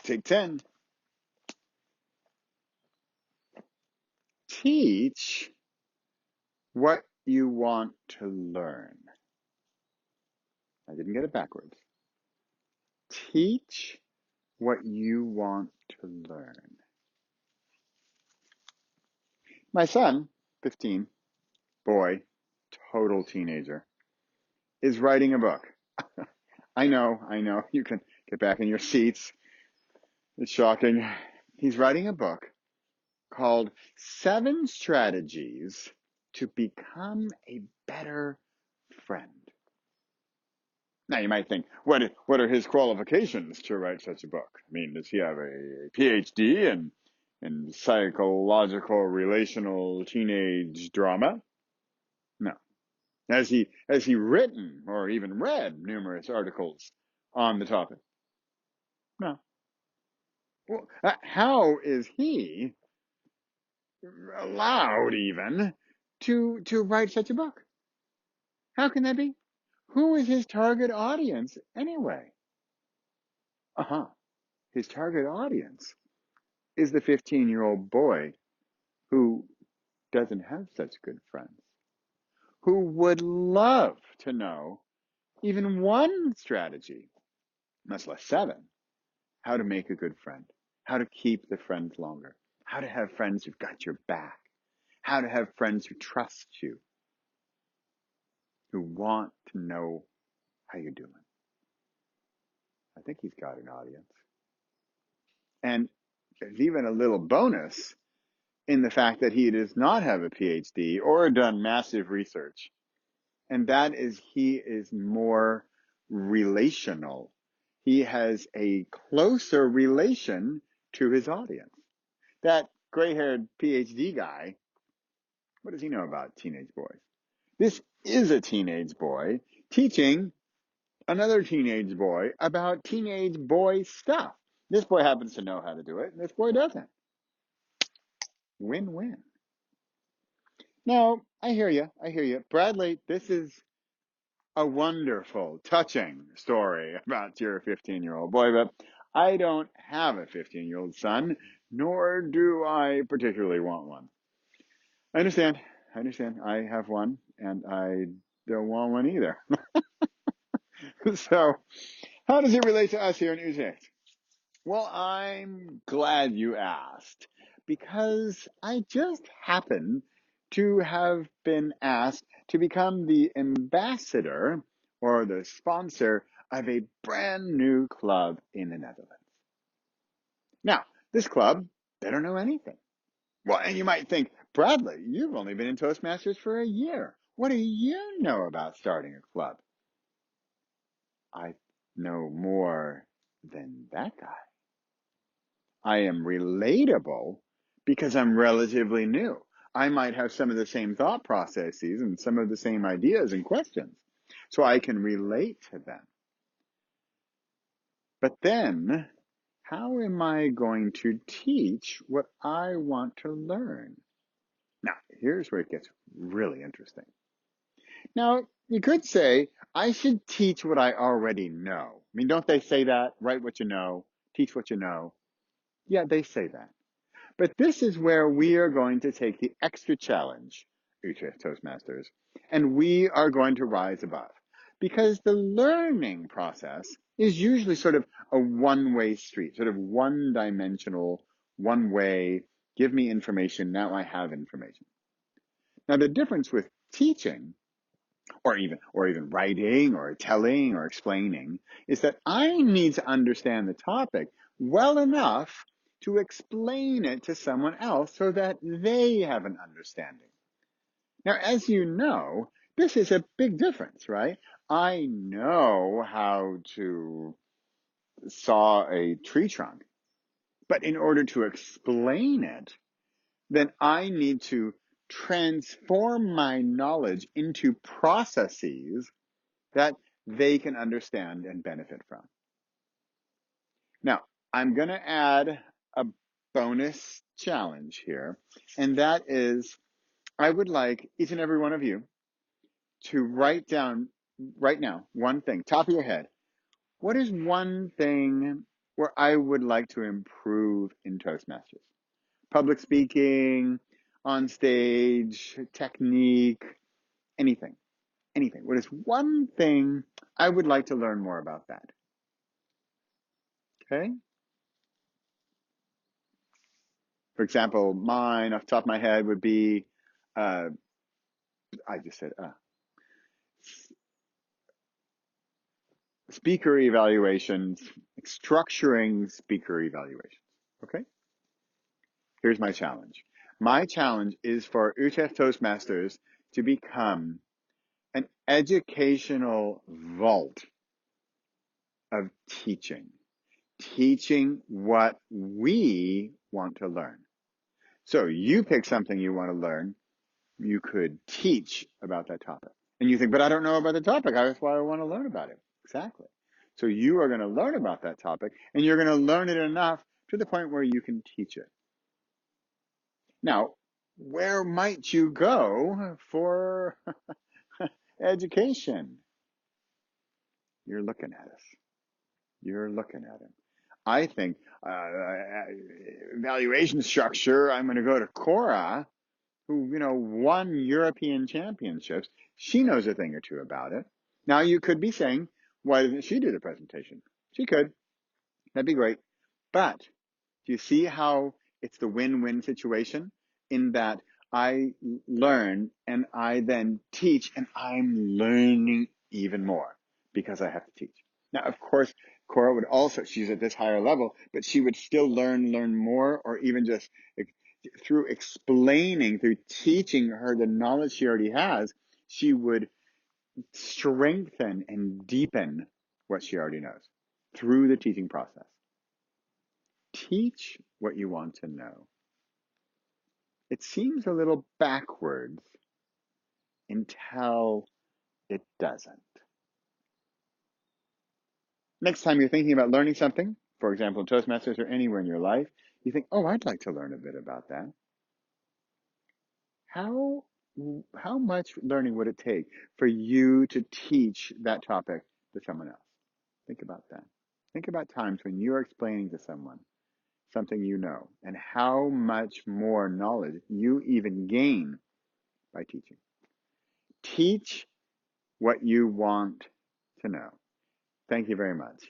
Take 10. Teach what you want to learn. I didn't get it backwards. Teach what you want to learn. My son, 15, boy, total teenager, is writing a book. I know. You can get back in your seats. It's shocking. He's writing a book called 7 Strategies to Become a Better Friend. Now you might think, what are his qualifications to write such a book? I mean, does he have a PhD in psychological relational teenage drama? No. Has he written or even read numerous articles on the topic? No. Well, how is he allowed even to write such a book? How can that be? Who is his target audience anyway? Uh-huh. His target audience is the 15-year-old boy who doesn't have such good friends, who would love to know even one strategy, much less 7, how to make a good friend, how to keep the friends longer, how to have friends who've got your back, how to have friends who trust you, who want to know how you're doing. I think he's got an audience. And there's even a little bonus in the fact that he does not have a PhD or done massive research. And that is he is more relational. He has a closer relation to his audience. That gray-haired PhD guy, what does he know about teenage boys? This is a teenage boy teaching another teenage boy about teenage boy stuff. This boy happens to know how to do it, and this boy doesn't. Win-win. Now, I hear you. Bradley, this is a wonderful, touching story about your 15-year-old boy, but I don't have a 15-year-old son, nor do I particularly want one. I understand. I have one, and I don't want one either. So, how does it relate to us here in Utrecht? Well, I'm glad you asked, because I just happen to have been asked to become the ambassador or the sponsor of a brand new club in the Netherlands. Now, this club, they don't know anything. Well, and you might think, Bradley, you've only been in Toastmasters for a year. What do you know about starting a club? I know more than that guy. I am relatable because I'm relatively new. I might have some of the same thought processes and some of the same ideas and questions, so I can relate to them. But then, how am I going to teach what I want to learn? Now, here's where it gets really interesting. Now, you could say, I should teach what I already know. I mean, don't they say that? Write what you know, teach what you know. Yeah, they say that. But this is where we are going to take the extra challenge, Utrecht Toastmasters, and we are going to rise above. Because the learning process is usually sort of a one-way street, sort of one-dimensional, one way, give me information, now I have information. Now the difference with teaching, or even writing, or telling, or explaining, is that I need to understand the topic well enough to explain it to someone else so that they have an understanding. Now, as you know, this is a big difference, right? I know how to saw a tree trunk, but in order to explain it, then I need to transform my knowledge into processes that they can understand and benefit from. Now, I'm going to add a bonus challenge here, and that is I would like each and every one of you to write down right now one thing, top of your head. What is one thing where I would like to improve in Toastmasters. Public speaking, on stage, technique, anything, anything. What is one thing I would like to learn more about that? Okay. For example, mine off the top of my head would be, uh, I just said, speaker evaluations, structuring speaker evaluations. Okay. Here's my challenge. My challenge is for Utrecht Toastmasters to become an educational vault of teaching what we want to learn. So you pick something you want to learn, you could teach about that topic. And you think, but I don't know about the topic. That's why I want to learn about it. Exactly. So you are going to learn about that topic and you're going to learn it enough to the point where you can teach it. Now, where might you go for education? You're looking at us. You're looking at him. I think evaluation structure, I'm going to go to Cora, who, won European championships. She knows a thing or two about it. Now, you could be saying, why doesn't she do the presentation? She could. That'd be great. But do you see how it's the win-win situation in that I learn and I then teach and I'm learning even more because I have to teach. Now, of course, Cora would also, she's at this higher level, but she would still learn more, or even just through explaining, through teaching her the knowledge she already has, she would strengthen and deepen what she already knows through the teaching process. Teach what you want to know. It seems a little backwards until it doesn't. Next time you're thinking about learning something, for example, in Toastmasters or anywhere in your life, you think, oh, I'd like to learn a bit about that. How much learning would it take for you to teach that topic to someone else? Think about that. Think about times when you're explaining to someone something you know and how much more knowledge you even gain by teaching. Teach what you want to know. Thank you very much.